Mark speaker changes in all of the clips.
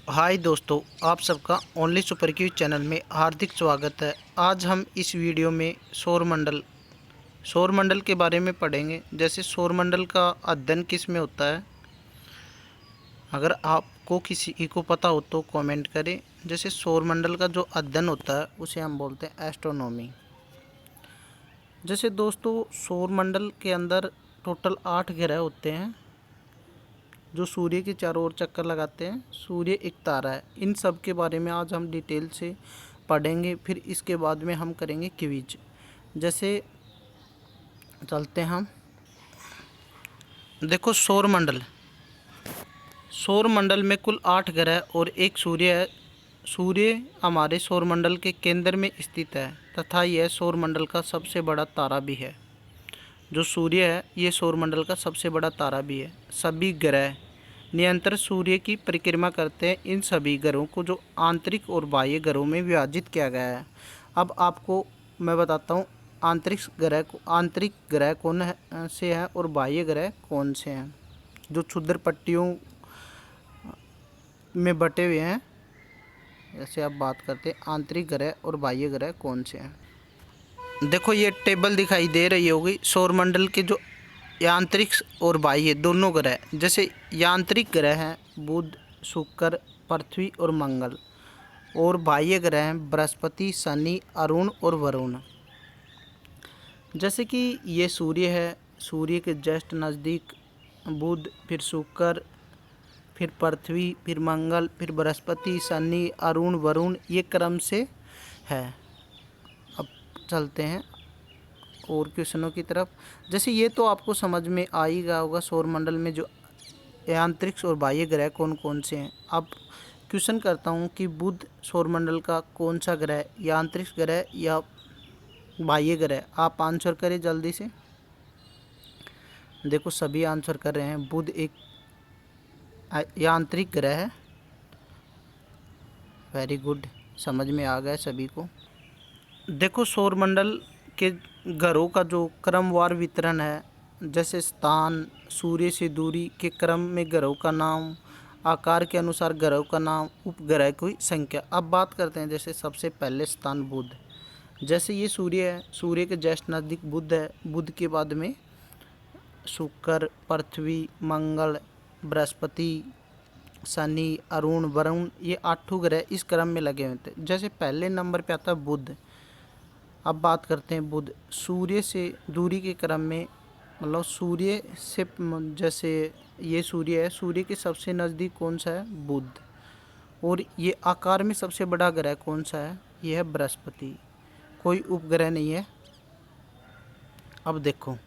Speaker 1: हाय दोस्तों, आप सबका ओनली सुपर क्यू चैनल में हार्दिक स्वागत है। आज हम इस वीडियो में सौरमंडल के बारे में पढ़ेंगे। जैसे सौरमंडल का अध्ययन किस में होता है, अगर आपको किसी को पता हो तो कमेंट करें। जैसे सौरमंडल का जो अध्ययन होता है उसे हम बोलते हैं एस्ट्रोनॉमी। जैसे दोस्तों, सौरमंडल के अंदर टोटल 8 ग्रह होते हैं जो सूर्य के चारों ओर चक्कर लगाते हैं। सूर्य एक तारा है। इन सब के बारे में आज हम डिटेल से पढ़ेंगे। फिर इसके बाद में हम करेंगे क्विज। जैसे चलते हैं हम। देखो, सौरमंडल में कुल 8 ग्रह और एक सूर्य है। सूर्य हमारे सौरमंडल के केंद्र में स्थित है तथा यह सौरमंडल का सबसे बड़ा तारा भी है। जो सूर्य है ये सौरमंडल का सबसे बड़ा तारा भी है। सभी ग्रह निरंतर सूर्य की परिक्रमा करते हैं। इन सभी ग्रहों को जो आंतरिक और बाह्य ग्रहों में विभाजित किया गया है। अब आपको मैं बताता हूँ आंतरिक ग्रह कौन है से हैं और बाह्य ग्रह कौन से हैं, जो क्षुद्र पट्टियों में बटे हुए हैं। जैसे आप बात करते हैं आंतरिक ग्रह और बाह्य ग्रह कौन से हैं। देखो, ये टेबल दिखाई दे रही होगी सौरमंडल के जो यांत्रिक और बाह्य दोनों ग्रह। जैसे यांत्रिक ग्रह हैं बुध, शुक्र, पृथ्वी और मंगल। और बाह्य ग्रह हैं बृहस्पति, शनि, अरुण और वरुण। जैसे कि ये सूर्य है, सूर्य के जस्ट नज़दीक बुध, फिर शुक्र, फिर पृथ्वी, फिर मंगल, फिर बृहस्पति, शनि, अरुण, वरुण, ये क्रम से है। अब चलते हैं और क्वेश्चनों की तरफ। जैसे ये तो आपको समझ में आ ही गया होगा सौरमंडल में जो यांत्रिक और बाह्य ग्रह कौन कौन से हैं। अब क्वेश्चन करता हूँ कि बुध सौरमंडल का कौन सा ग्रह, यांत्रिक ग्रह या बाह्य ग्रह? आप आंसर करें जल्दी से। देखो, सभी आंसर कर रहे हैं। बुध एक यांत्रिक ग्रह है। वेरी गुड, समझ में आ गया सभी को। देखो, सौरमंडल के ग्रहों का जो क्रमवार वितरण है, जैसे स्थान, सूर्य से दूरी के क्रम में ग्रहों का नाम, आकार के अनुसार ग्रहों का नाम, उपग्रह की संख्या। अब बात करते हैं। जैसे सबसे पहले स्थान बुध। जैसे ये सूर्य है, सूर्य के जस्ट नज़दीक बुध है। बुध के बाद में शुक्र, पृथ्वी, मंगल, बृहस्पति, शनि, अरुण, वरुण, ये 8 ग्रह इस क्रम में लगे हुए थे। जैसे पहले नंबर पे आता है बुध। अब बात करते हैं बुध सूर्य से दूरी के क्रम में, मतलब सूर्य से, जैसे ये सूर्य है, सूर्य के सबसे नज़दीक कौन सा है? बुध। और ये आकार में सबसे बड़ा ग्रह कौन सा है? ये है बृहस्पति। कोई उपग्रह नहीं है। अब देखो,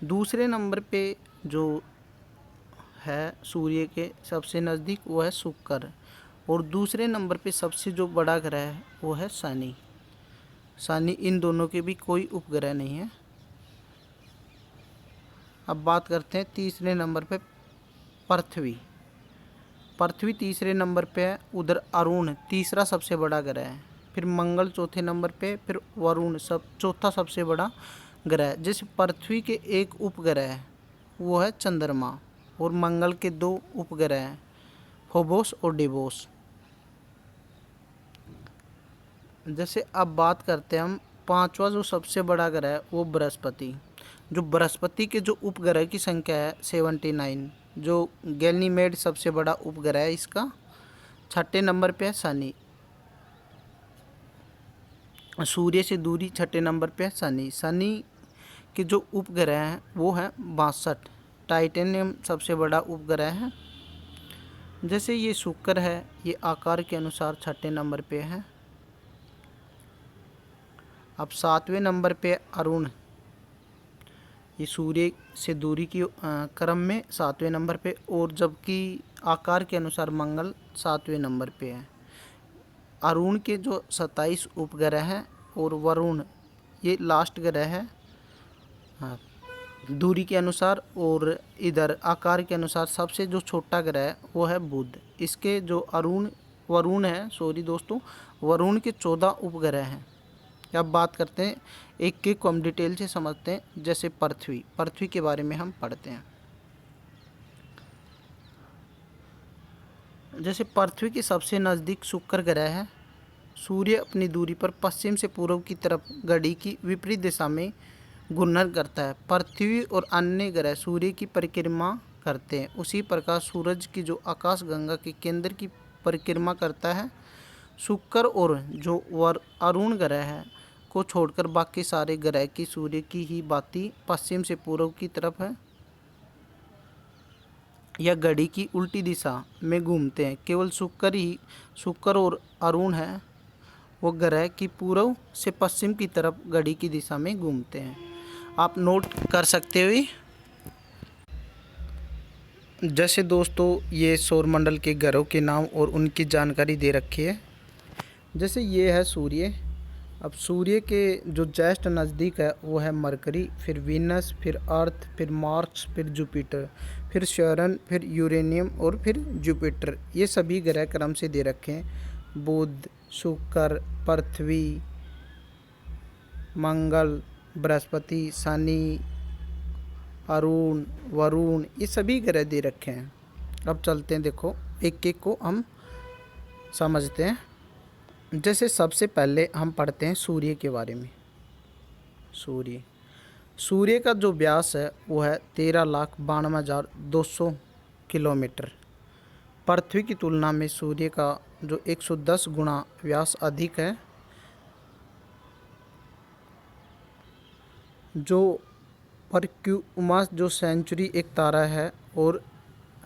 Speaker 1: दूसरे नंबर पे जो है सूर्य के सबसे नज़दीक वो है शुक्र। और दूसरे नंबर पे सबसे जो बड़ा ग्रह है वो है शनि। इन दोनों के भी कोई उपग्रह नहीं है। अब बात करते हैं तीसरे नंबर पे पृथ्वी। पृथ्वी तीसरे नंबर पे है। उधर अरुण तीसरा सबसे बड़ा ग्रह है। फिर मंगल चौथे नंबर पे, फिर वरुण चौथा सबसे बड़ा ग्रह। जैसे पृथ्वी के एक उपग्रह है वो है चंद्रमा, और मंगल के 2 उपग्रह हैं, फोबोस और डिबोस। जैसे अब बात करते हैं हम पांचवा जो सबसे बड़ा ग्रह है वो बृहस्पति। जो बृहस्पति के जो उपग्रह की संख्या है 79। जो गैनीमेड सबसे बड़ा उपग्रह है इसका। छठे नंबर पे है शनि। सूर्य से दूरी छठे नंबर पे है शनि। शनि के जो उपग्रह हैं वो है 62। टाइटेनियम सबसे बड़ा उपग्रह है। जैसे ये शुक्र है, ये आकार के अनुसार छठे नंबर पे है। अब 7वें नंबर पे अरुण। ये सूर्य से दूरी की क्रम में 7वें नंबर पे, और जबकि आकार के अनुसार मंगल 7वें नंबर पे है। अरुण के जो 27 उपग्रह हैं, और वरुण ये लास्ट ग्रह है हाँ, दूरी के अनुसार। और इधर आकार के अनुसार सबसे जो छोटा ग्रह है वो है बुध। इसके जो वरुण है, सॉरी दोस्तों, वरुण के 14 उपग्रह हैं। अब बात करते हैं एक एक को हम डिटेल से समझते हैं। जैसे पृथ्वी के बारे में हम पढ़ते हैं। जैसे पृथ्वी के सबसे नज़दीक शुक्र ग्रह है। सूर्य अपनी दूरी पर पश्चिम से पूर्व की तरफ घड़ी की विपरीत दिशा में घूर्णन करता है। पृथ्वी और अन्य ग्रह सूर्य की परिक्रमा करते हैं। उसी प्रकार सूरज की जो आकाशगंगा के केंद्र की परिक्रमा करता है। शुक्र और जो अरुण ग्रह है को छोड़कर बाकी सारे ग्रह की सूर्य की ही भांति पश्चिम से पूर्व की तरफ है या घड़ी की उल्टी दिशा में घूमते हैं। केवल शुक्र और अरुण है वो ग्रह की पूर्व से पश्चिम की तरफ घड़ी की दिशा में घूमते हैं। आप नोट कर सकते हो। जैसे दोस्तों ये सौरमंडल के ग्रहों के नाम और उनकी जानकारी दे रखी है। जैसे ये है सूर्य। अब सूर्य के जो जस्ट नज़दीक है वो है मरकरी, फिर वीनस, फिर अर्थ, फिर मार्स, फिर जुपिटर, फिर शरण, फिर यूरेनियम और फिर जुपिटर। ये सभी ग्रह क्रम से दे रखे हैं। बुध, शुक्र, पृथ्वी, मंगल, बृहस्पति, शनि, अरुण, वरुण, ये सभी ग्रह दे रखे हैं। अब चलते हैं, देखो एक एक को हम समझते हैं। जैसे सबसे पहले हम पढ़ते हैं सूर्य के बारे में। सूर्य का जो व्यास है वो है 13,92,200 किलोमीटर। पृथ्वी की तुलना में सूर्य का जो 110 गुना व्यास अधिक है। जो परक्यूमास जो सेंचुरी एक तारा है और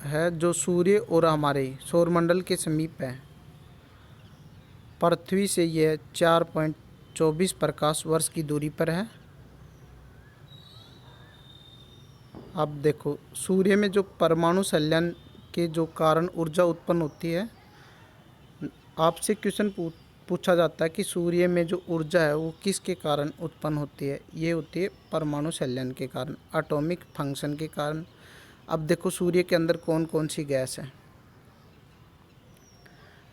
Speaker 1: है जो सूर्य और हमारे सौरमंडल के समीप है। पृथ्वी से यह 4.24 प्रकाश वर्ष की दूरी पर है। अब देखो सूर्य में जो परमाणु संलयन के जो कारण ऊर्जा उत्पन्न होती है। आपसे क्वेश्चन पूछा जाता है कि सूर्य में जो ऊर्जा है वो किसके कारण उत्पन्न होती है। ये होती है परमाणु संलयन के कारण, एटॉमिक फंक्शन के कारण। अब देखो सूर्य के अंदर कौन कौन सी गैस है।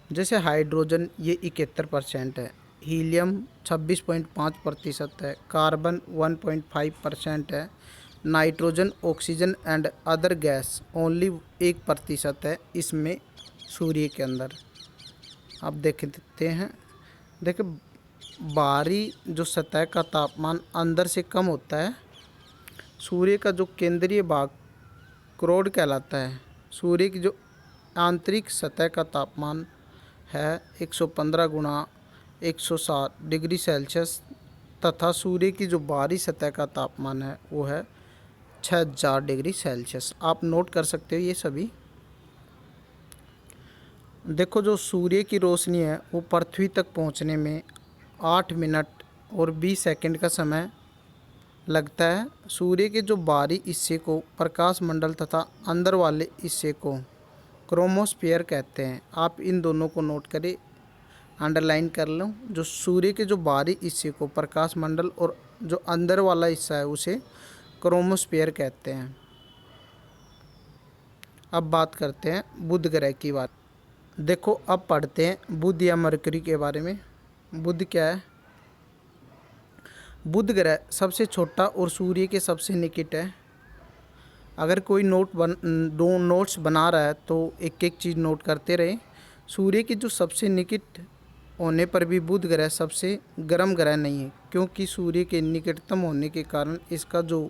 Speaker 1: जैसे हाइड्रोजन ये 71% है, हीलियम 26.5% है, कार्बन 1.5% है, nitrogen, oxygen and other gas only 1% है इसमें सूर्य के अंदर। अब देखते हैं, देखिए बाहरी जो सतह का तापमान अंदर से कम होता है। सूर्य का जो केंद्रीय भाग क्रोड कहलाता है। सूर्य की जो आंतरिक सतह का तापमान है 115 गुणा 160 डिग्री सेल्सियस तथा सूर्य की जो बाहरी सतह का तापमान है वो है 6000 डिग्री सेल्सियस। आप नोट कर सकते हो ये सभी। देखो जो सूर्य की रोशनी है वो पृथ्वी तक पहुंचने में 8 मिनट और 20 सेकंड का समय लगता है। सूर्य के जो बाहरी हिस्से को प्रकाश मंडल तथा अंदर वाले हिस्से को क्रोमोस्फीयर कहते हैं। आप इन दोनों को नोट करें, अंडरलाइन कर लो। जो सूर्य के जो बाहरी हिस्से को प्रकाश मंडल और जो अंदर वाला हिस्सा है उसे क्रोमोस्फीयर कहते हैं। अब बात करते हैं बुध ग्रह की बात। देखो अब पढ़ते हैं बुध या मरकरी के बारे में। बुध क्या है? बुध ग्रह सबसे छोटा और सूर्य के सबसे निकट है। अगर कोई नोट्स बना रहा है तो एक एक चीज़ नोट करते रहे। सूर्य की जो सबसे निकट होने पर भी बुध ग्रह सबसे गर्म ग्रह नहीं है, क्योंकि सूर्य के निकटतम होने के कारण इसका जो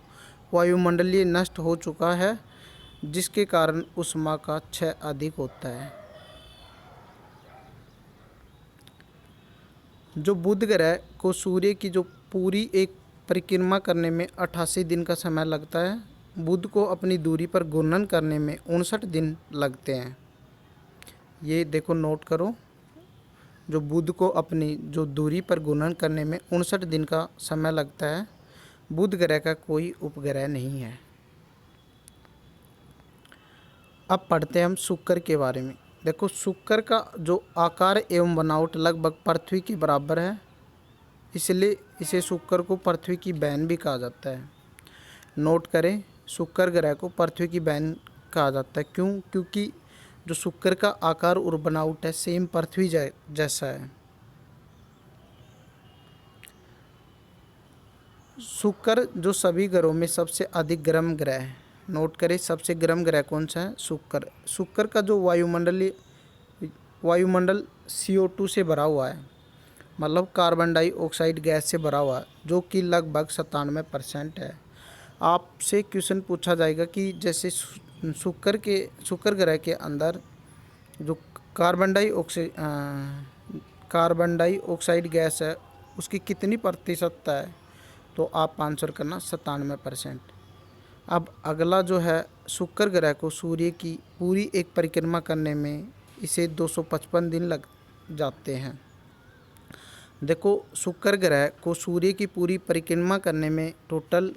Speaker 1: वायुमंडलीय नष्ट हो चुका है, जिसके कारण ऊष्मा का क्षय अधिक होता है। जो बुध ग्रह को सूर्य की जो पूरी एक परिक्रमा करने में 88 दिन का समय लगता है। बुध को अपनी दूरी पर घूर्णन करने में 59 दिन लगते हैं। ये देखो नोट करो, जो बुध को अपनी जो दूरी पर घूर्णन करने में 59 दिन का समय लगता है। बुध ग्रह का कोई उपग्रह नहीं है। अब पढ़ते हैं हम शुक्र के बारे में। देखो शुक्र का जो आकार एवं बनावट लगभग पृथ्वी के बराबर है, इसलिए इसे शुक्र को पृथ्वी की बहन भी कहा जाता है। नोट करें, शुक्र ग्रह को पृथ्वी की बहन कहा जाता है। क्यों? क्योंकि जो शुक्र का आकार और बनावट है सेम पृथ्वी जैसा है। शुक्र जो सभी ग्रहों में सबसे अधिक गर्म ग्रह है। नोट करें, सबसे गर्म ग्रह कौन सा है? शुक्र। शुक्र का जो वायुमंडलीय वायुमंडल CO2 से भरा हुआ है, मतलब कार्बन डाइऑक्साइड गैस से भरा हुआ है, जो कि लगभग 97% है। आपसे क्वेश्चन पूछा जाएगा कि जैसे शुक्र ग्रह के अंदर जो कार्बन डाइऑक्साइड गैस है उसकी कितनी प्रतिशत है, तो आप आंसर करना 97%। अब अगला जो है, शुक्र ग्रह को सूर्य की पूरी एक परिक्रमा करने में इसे 255 दिन लग जाते हैं। देखो, शुक्र ग्रह को सूर्य की पूरी परिक्रमा करने में टोटल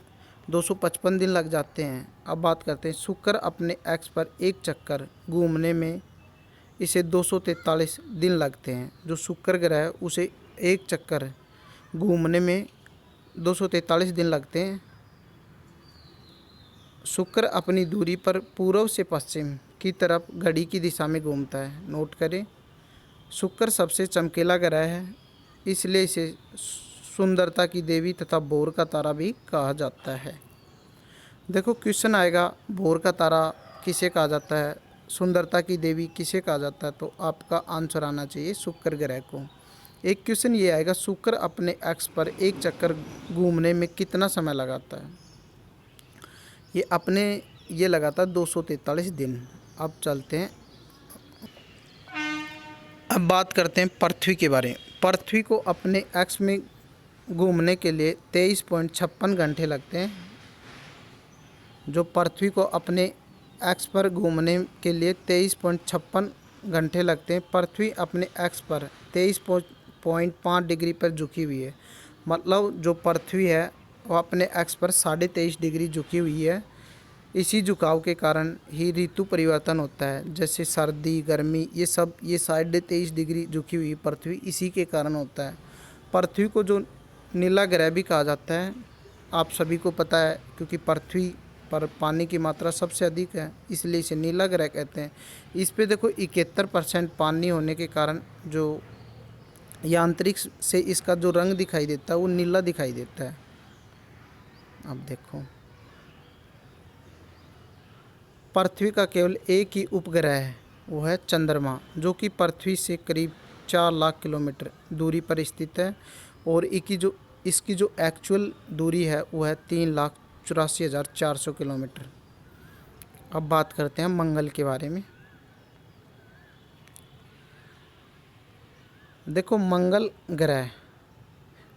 Speaker 1: 255 दिन लग जाते हैं। अब बात करते हैं, शुक्र अपने एक्स पर एक चक्कर घूमने में इसे 243 दिन लगते हैं। जो शुक्र ग्रह है उसे एक चक्कर घूमने में 243 दिन लगते हैं। शुक्र अपनी दूरी पर पूर्व से पश्चिम की तरफ घड़ी की दिशा में घूमता है। नोट करें, शुक्र सबसे चमकीला ग्रह है, इसलिए इसे सुंदरता की देवी तथा भोर का तारा भी कहा जाता है। देखो, क्वेश्चन आएगा भोर का तारा किसे कहा जाता है, सुंदरता की देवी किसे कहा जाता है, तो आपका आंसर आना चाहिए शुक्र ग्रह को। एक क्वेश्चन ये आएगा, शुक्र अपने एक्स पर एक चक्कर घूमने में कितना समय लगाता है, ये लगाता है 243 दिन। अब चलते हैं, अब बात करते हैं पृथ्वी के बारे में। पृथ्वी को अपने एक्स में घूमने के लिए 23.56 घंटे लगते हैं। जो पृथ्वी को अपने एक्स पर घूमने के लिए 23.56 घंटे लगते हैं। पृथ्वी अपने एक्स पर 23.5 डिग्री पर झुकी हुई है, मतलब जो पृथ्वी है वो अपने एक्स पर 23.5 डिग्री झुकी हुई है। इसी झुकाव के कारण ही ऋतु परिवर्तन होता है, जैसे सर्दी गर्मी, ये 23.5 डिग्री झुकी हुई पृथ्वी इसी के कारण होता है। पृथ्वी को जो नीला ग्रह भी कहा जाता है, आप सभी को पता है, क्योंकि पृथ्वी पर पानी की मात्रा सबसे अधिक है, इसलिए इसे नीला ग्रह कहते हैं। इस पे देखो 71% पानी होने के कारण जो यांत्रिक से इसका जो रंग दिखाई देता है वो नीला दिखाई देता है। अब देखो, पृथ्वी का केवल एक ही उपग्रह है, वो है चंद्रमा, जो कि पृथ्वी से करीब 4 लाख किलोमीटर दूरी पर स्थित है, और इसकी जो एक्चुअल दूरी है वो है 3,84,400 किलोमीटर। अब बात करते हैं मंगल के बारे में। देखो, मंगल ग्रह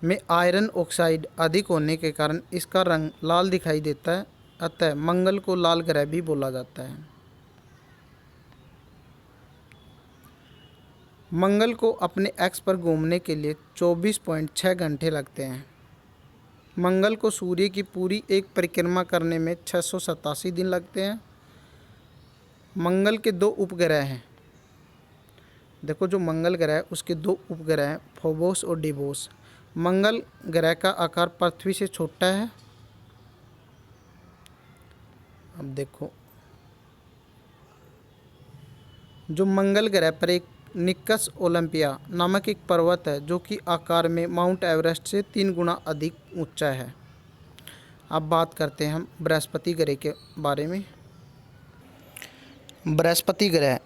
Speaker 1: में आयरन ऑक्साइड अधिक होने के कारण इसका रंग लाल दिखाई देता है, अतः मंगल को लाल ग्रह भी बोला जाता है। मंगल को अपने एक्स पर घूमने के लिए 24.6 घंटे लगते हैं। मंगल को सूर्य की पूरी एक परिक्रमा करने में 687 दिन लगते हैं। मंगल के 2 उपग्रह हैं। देखो, जो मंगल ग्रह है उसके 2 उपग्रह हैं, फोबोस और डिबोस। मंगल ग्रह का आकार पृथ्वी से छोटा है। अब देखो, जो मंगल ग्रह पर एक निक्कस ओलंपिया नामक एक पर्वत है, जो कि आकार में माउंट एवरेस्ट से 3 गुना अधिक ऊंचा है। अब बात करते हैं हम बृहस्पति ग्रह के बारे में। बृहस्पति ग्रह,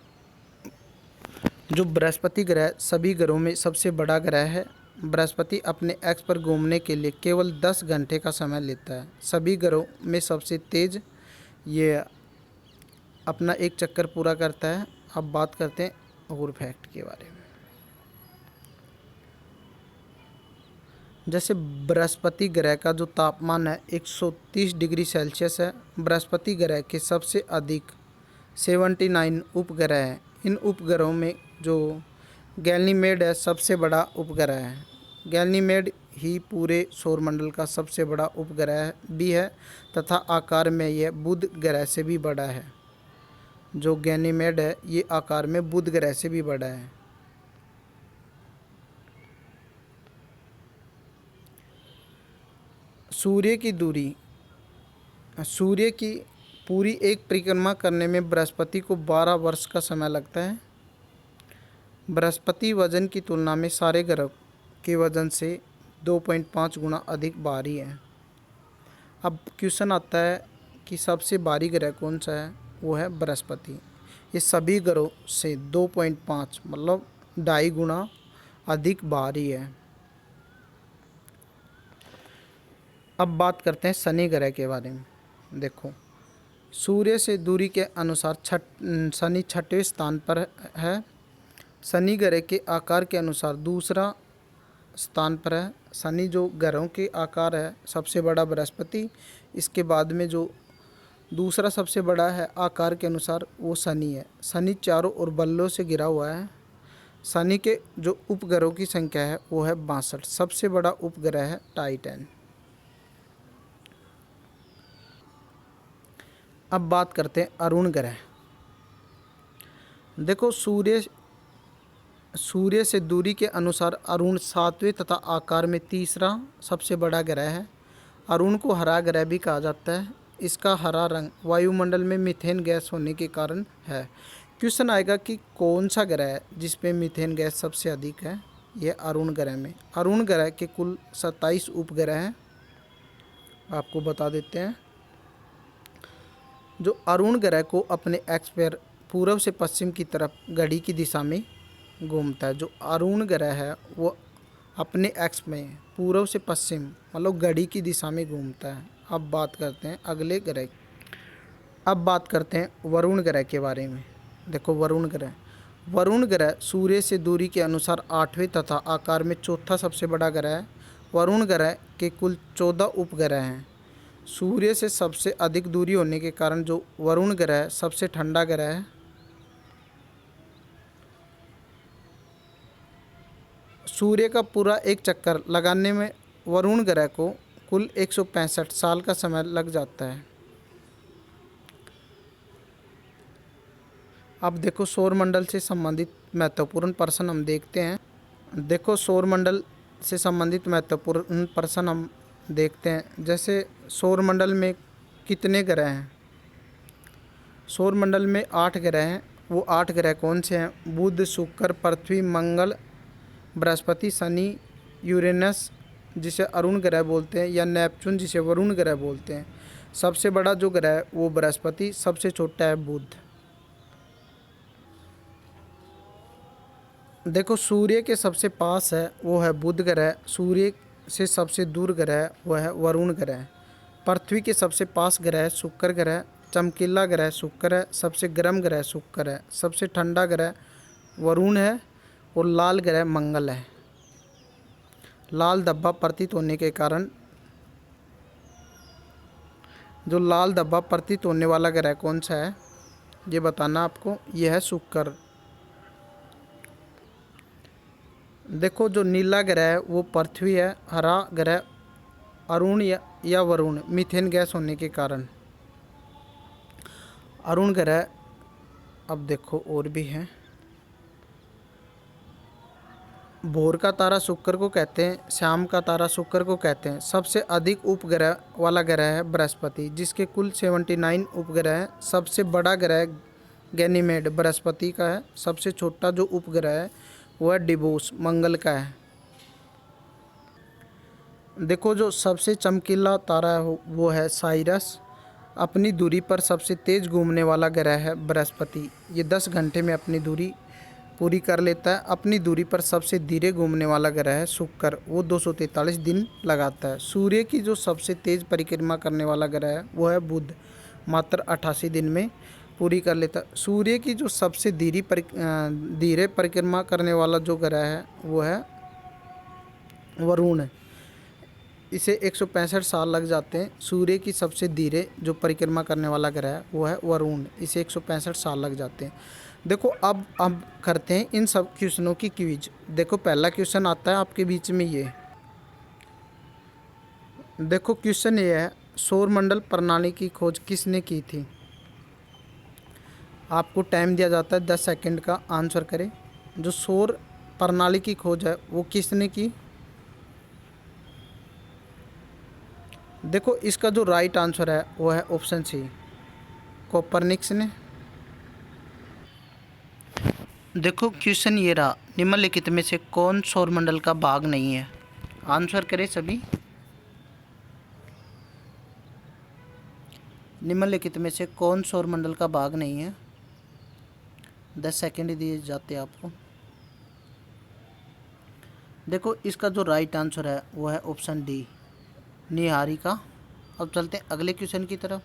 Speaker 1: जो बृहस्पति ग्रह सभी ग्रहों में सबसे बड़ा ग्रह है। बृहस्पति अपने एक्स पर घूमने के लिए केवल 10 घंटे का समय लेता है। सभी ग्रहों में सबसे तेज ये अपना एक चक्कर पूरा करता है। अब बात करते हैं और फैक्ट के बारे में। जैसे बृहस्पति ग्रह का जो तापमान है 130 डिग्री सेल्सियस है। बृहस्पति ग्रह के सबसे अधिक 79 उपग्रह हैं। इन उपग्रहों में जो गैनीमेड है सबसे बड़ा उपग्रह है। गैनीमेड ही पूरे सौरमंडल का सबसे बड़ा उपग्रह भी है तथा आकार में यह बुध ग्रह से भी बड़ा है। जो गैनीमेड है ये आकार में बुध ग्रह से भी बड़ा है। सूर्य की दूरी, सूर्य की पूरी एक परिक्रमा करने में बृहस्पति को 12 वर्ष का समय लगता है। बृहस्पति वजन की तुलना में सारे ग्रह के वजन से 2.5 गुना अधिक भारी है। अब क्वेश्चन आता है कि सबसे भारी ग्रह कौन सा है, वो है बृहस्पति। ये सभी ग्रहों से 2.5 मतलब 2.5 गुना अधिक भारी है। अब बात करते हैं शनि ग्रह के बारे में। देखो, सूर्य से दूरी के अनुसार शनि 6वें स्थान पर है। शनि ग्रह के आकार के अनुसार दूसरा स्थान पर है। शनि जो ग्रहों के आकार है, सबसे बड़ा बृहस्पति, इसके बाद में जो दूसरा सबसे बड़ा है आकार के अनुसार वो शनि है। शनि चारों ओर बल्लों से घिरा हुआ है। शनि के जो उपग्रहों की संख्या है वो है 62। सबसे बड़ा उपग्रह है टाइटन। अब बात करते हैं अरुण ग्रह। देखो, सूर्य से दूरी के अनुसार अरुण 7वें तथा आकार में तीसरा सबसे बड़ा ग्रह है। अरुण को हरा ग्रह भी कहा जाता है। इसका हरा रंग वायुमंडल में मीथेन गैस होने के कारण है। क्वेश्चन आएगा कि कौन सा ग्रह है जिसपे मीथेन गैस सबसे अधिक है। यह अरुण ग्रह में। अरुण ग्रह के कुल 27 उपग्रह हैं। आपको बता देते हैं। जो अरुण ग्रह को अपने एक्स पर पूर्व से पश्चिम की तरफ घड़ी की दिशा में घूमता है। जो अरुण ग्रह है वो अपने एक्स में पूर्व से पश्चिम मतलब घड़ी की दिशा में घूमता है। अब बात करते हैं अगले ग्रह। अब बात करते हैं वरुण ग्रह के बारे में। देखो, वरुण ग्रह सूर्य से दूरी के अनुसार 8वें तथा आकार में चौथा सबसे बड़ा ग्रह है। वरुण ग्रह के कुल 14 उपग्रह हैं। सूर्य से सबसे अधिक दूरी होने के कारण जो वरुण ग्रह सबसे ठंडा ग्रह है। सूर्य का पूरा एक चक्कर लगाने में वरुण ग्रह को कुल 165 साल का समय लग जाता है। अब देखो, सौरमंडल से संबंधित महत्वपूर्ण प्रश्न हम देखते हैं। देखो, सौरमंडल से संबंधित महत्वपूर्ण प्रश्न हम देखते हैं। जैसे सौरमंडल में कितने ग्रह हैं? सौरमंडल में 8 ग्रह हैं। वो 8 ग्रह कौन से हैं? बुध, शुक्र, पृथ्वी, मंगल, बृहस्पति, शनि, यूरेनस जिसे अरुण ग्रह बोलते हैं, या नेपच्यून जिसे वरुण ग्रह बोलते हैं। सबसे बड़ा जो ग्रह है वो बृहस्पति, सबसे छोटा है बुध। देखो, सूर्य के सबसे पास है वो है बुध ग्रह। सूर्य से सबसे दूर ग्रह वो है वरुण ग्रह। पृथ्वी के सबसे पास ग्रह है शुक्र ग्रह। चमकीला ग्रह शुक्र है। सबसे गर्म ग्रह शुक्र है। सबसे ठंडा ग्रह वरुण है। और लाल ग्रह मंगल है। लाल धब्बा प्रतीत होने के कारण जो लाल धब्बा प्रतीत होने वाला ग्रह कौन सा है ये बताना आपको। यह है शुक्र। देखो, जो नीला ग्रह है वो पृथ्वी है। हरा ग्रह अरुण या वरुण मीथेन गैस होने के कारण अरुण ग्रह। अब देखो और भी हैं। भोर का तारा शुक्र को कहते हैं। शाम का तारा शुक्र को कहते हैं। सबसे अधिक उपग्रह वाला ग्रह है बृहस्पति, जिसके कुल 79 उपग्रह हैं। सबसे बड़ा ग्रह गैनीमेड बृहस्पति का है। सबसे छोटा जो उपग्रह है वो है डिबोस मंगल का है। देखो, जो सबसे चमकीला तारा है वो है साइरस। अपनी दूरी पर सबसे तेज़ घूमने वाला ग्रह है बृहस्पति। ये 10 घंटे में अपनी दूरी पूरी कर लेता है। अपनी दूरी पर सबसे धीरे घूमने वाला ग्रह है शुक्र। वो 243 दिन लगाता है। सूर्य की जो सबसे तेज़ परिक्रमा करने वाला ग्रह है वो है बुध। मात्र 88 दिन में पूरी कर लेता है। सूर्य की जो सबसे धीरे परिक्रमा करने वाला जो ग्रह है वो है वरुण। इसे 165 साल लग जाते हैं। सूर्य की सबसे धीरे जो परिक्रमा करने वाला ग्रह है वो है वरुण। इसे 165 साल लग जाते हैं। देखो, अब करते हैं इन सब क्वेश्चनों की क्विज। देखो, पहला क्वेश्चन आता है आपके बीच में ये। देखो, क्वेश्चन ये है, सौरमंडल प्रणाली की खोज किसने की थी? आपको टाइम दिया जाता है 10 सेकंड का, आंसर करें। जो सौर प्रणाली की खोज है वो किसने की? देखो, इसका जो राइट आंसर है वो है ऑप्शन सी, कोपरनिकस ने। देखो, क्वेश्चन ये रहा, निम्नलिखित में से कौन सौरमंडल का भाग नहीं है? आंसर करें सभी। निम्नलिखित में से कौन सौरमंडल का भाग नहीं है? 10 सेकंड दिए जाते हैं आपको। देखो इसका जो राइट आंसर है वो है ऑप्शन डी, निहारिका। अब चलते हैं अगले क्वेश्चन की तरफ।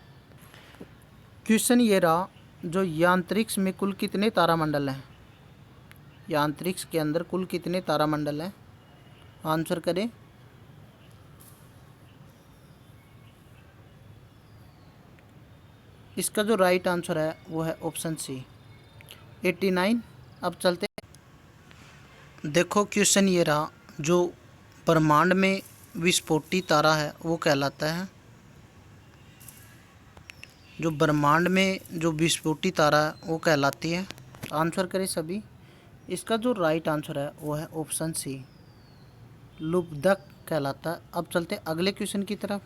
Speaker 1: क्वेश्चन ये रहा, जो यांत्रिक्ष में कुल कितने तारामंडल हैं? यांत्रिक्ष के अंदर कुल कितने तारामंडल हैं? आंसर करें। इसका जो राइट आंसर है वो है ऑप्शन सी, 89। अब चलते हैं। देखो क्वेश्चन ये रहा, जो ब्रह्मांड में विस्फोटी तारा है वो कहलाता है। जो ब्रह्मांड में जो विस्फोटी तारा है वो कहलाती है। आंसर करें सभी। इसका जो राइट आंसर है वो है ऑप्शन सी, लुब्धक कहलाता है। अब चलते हैं अगले क्वेश्चन की तरफ।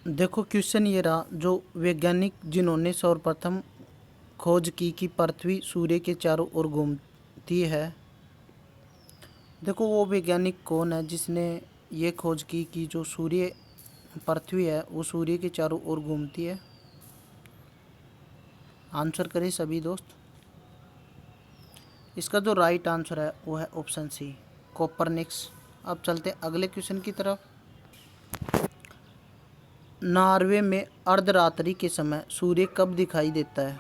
Speaker 1: देखो क्वेश्चन ये रहा, जो वैज्ञानिक जिन्होंने सर्वप्रथम खोज की कि पृथ्वी सूर्य के चारों ओर घूमती है, देखो वो वैज्ञानिक कौन है जिसने ये खोज की कि जो सूर्य पृथ्वी है वो सूर्य के चारों ओर घूमती है? आंसर करें सभी दोस्त। इसका जो राइट आंसर है वो है ऑप्शन सी, कोपरनिकस। अब चलते हैं अगले क्वेश्चन की तरफ। नॉर्वे में अर्धरात्रि के समय सूर्य कब दिखाई देता है?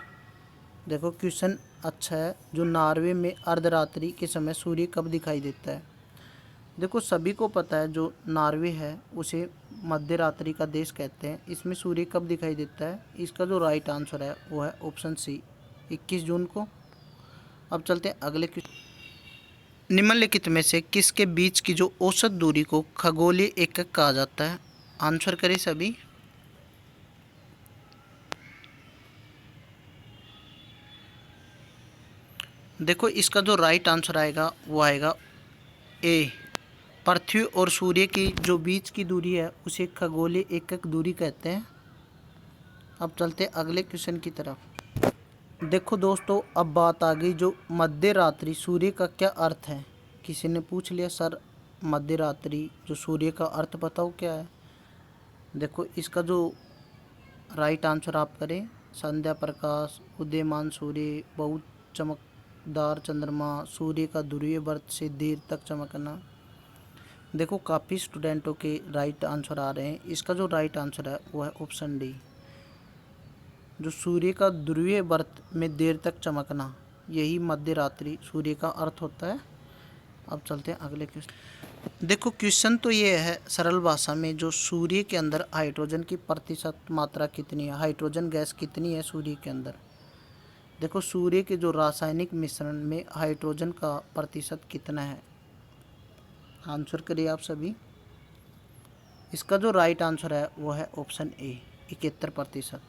Speaker 1: देखो क्वेश्चन अच्छा है, जो नॉर्वे में अर्धरात्रि के समय सूर्य कब दिखाई देता है? देखो सभी को पता है जो नॉर्वे है उसे मध्य रात्रि का देश कहते हैं। इसमें सूर्य कब दिखाई देता है? इसका जो राइट आंसर है वो है ऑप्शन सी, 21 जून को। अब चलते हैं अगले क्वेश्चन। निम्नलिखित में से किसके बीच की जो औसत दूरी को खगोलीय एकक कहा जाता है? आंसर करें सभी। देखो इसका जो राइट आंसर आएगा वो आएगा ए, पृथ्वी और सूर्य की जो बीच की दूरी है उसे खगोलीय एकक दूरी कहते हैं। अब चलते हैं अगले क्वेश्चन की तरफ। देखो दोस्तों अब बात आ गई, जो मध्य रात्रि सूर्य का क्या अर्थ है? किसी ने पूछ लिया सर मध्य रात्रि जो सूर्य का अर्थ बताओ क्या है? देखो इसका जो राइट आंसर आप करें, संध्या प्रकाश, उदयमान सूर्य, बहुत चमकदार चंद्रमा, सूर्य का ध्रुवीय वर्त से देर तक चमकना। देखो काफ़ी स्टूडेंटों के राइट आंसर आ रहे हैं। इसका जो राइट आंसर है वो है ऑप्शन डी, जो सूर्य का ध्रुवीय वर्त में देर तक चमकना, यही मध्य रात्रि सूर्य का अर्थ होता है। अब चलते हैं अगले क्वेश्चन। देखो क्वेश्चन तो ये है सरल भाषा में, जो सूर्य के अंदर हाइड्रोजन की प्रतिशत मात्रा कितनी है? हाइड्रोजन गैस कितनी है सूर्य के अंदर? देखो सूर्य के जो रासायनिक मिश्रण में हाइड्रोजन का प्रतिशत कितना है? आंसर करिए आप सभी। इसका जो राइट आंसर है वो है ऑप्शन ए, 71%।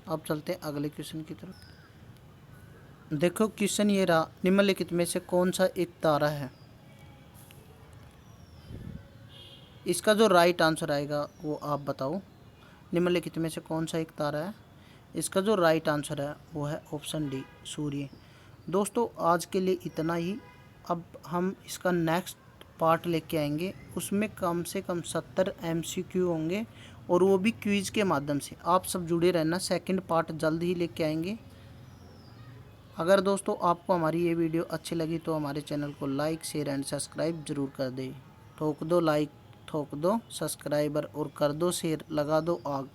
Speaker 1: अब चलते हैं अगले क्वेश्चन की तरफ। देखो क्वेश्चन ये रहा, निम्नलिखित में से कौन सा एक तारा है? इसका जो राइट आंसर आएगा वो आप बताओ। निम्नलिखित में से कौन सा एक तारा है? इसका जो राइट आंसर है वो है ऑप्शन डी, सूर्य। दोस्तों आज के लिए इतना ही। अब हम इसका नेक्स्ट पार्ट लेके आएंगे, उसमें कम से कम 70 MCQ होंगे और वो भी क्विज़ के माध्यम से। आप सब जुड़े रहना, सेकंड पार्ट जल्द ही लेके आएंगे। अगर दोस्तों आपको हमारी ये वीडियो अच्छी लगी तो हमारे चैनल को लाइक, शेयर एंड सब्सक्राइब ज़रूर कर दें। ठोक दो लाइक, ठोक दो सब्सक्राइबर और कर दो शेयर, लगा दो आग।